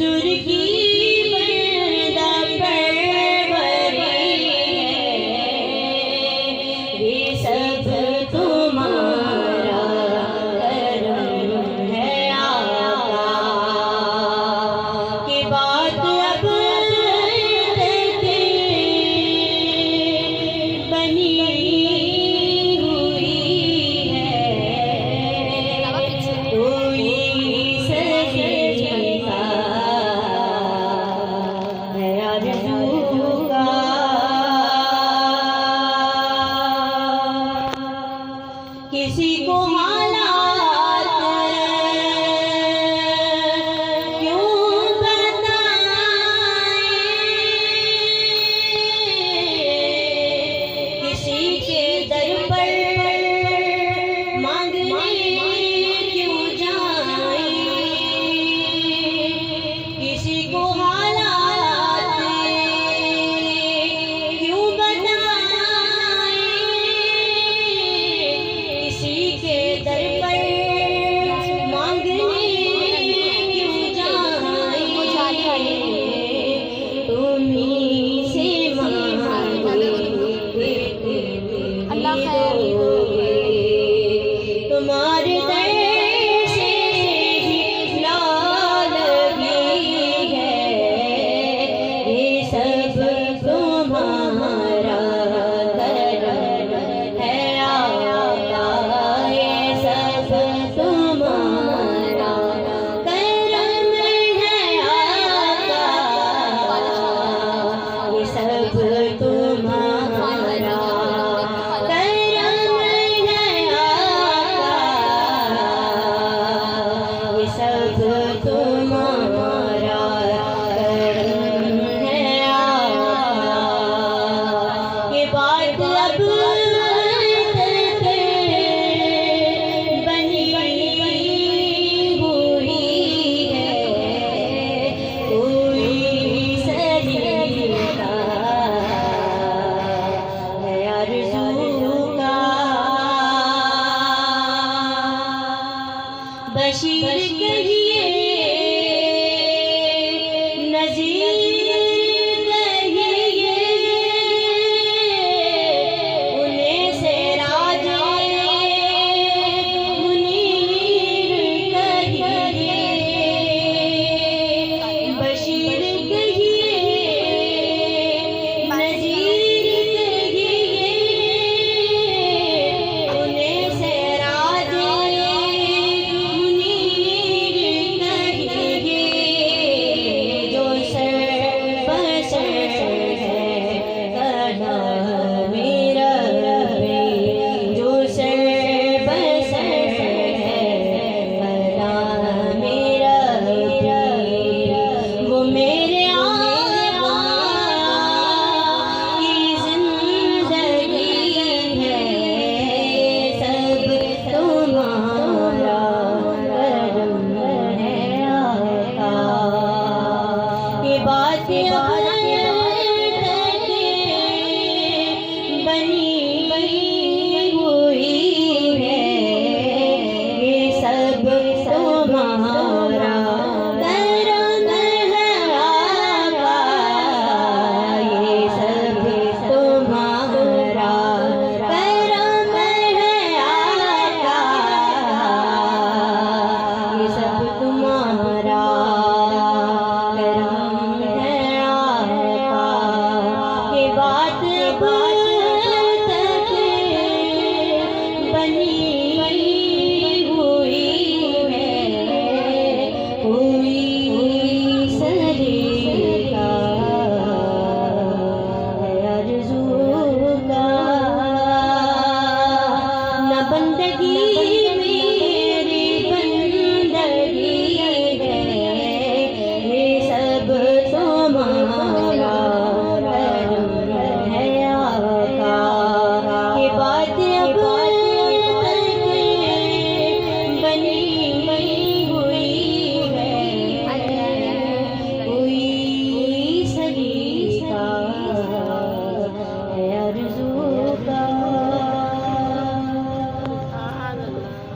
हुजूर की बरदा परवरी है, ये सब तुम्हारा करम है आका। कि बात अब तक बनी हुई है, कोई किसी को हालात क्यों बताएं, किसी के दर पर मांगने क्यों जाएं, किसी को हालात क्यों बताएं, किसी के दर पर मांगने क्यों जाएं, तुम्हीं से मांगे तुम्हारे दर से लाल भी है, ये सब तुम्हारा करम है आका, ये सब तुम्हारा करम है आका, ये सब तुम्हारा करम है आका, ये सब तुम्हारा करम है आका। ये बात अब तक बनी हुई है, कोई सलीका है आरज़ू का। बशीर कहिए नज़ीर कहिए, उन्हें से राजे मुनीर कहिए। बशीर कहिए नज़ीर कहिए, उन्हें से राजे मुनीर कहिए। जो सर बसर है कहा मेरा भी, जो सर बसर है कहा मेरा भी, वो मेरे आका की जिंदगी है, सब तुम्हारा करम है आका। ये बात अब तक बनी हुई है, ये सब तुम्हारा करम है आका, ये सब तुम्हारा करम है आका, ये सब तुम्हारा करम है आका। ये बात अब तक बनी हुई है, कोई सलीका है आरज़ू का। न बंदगी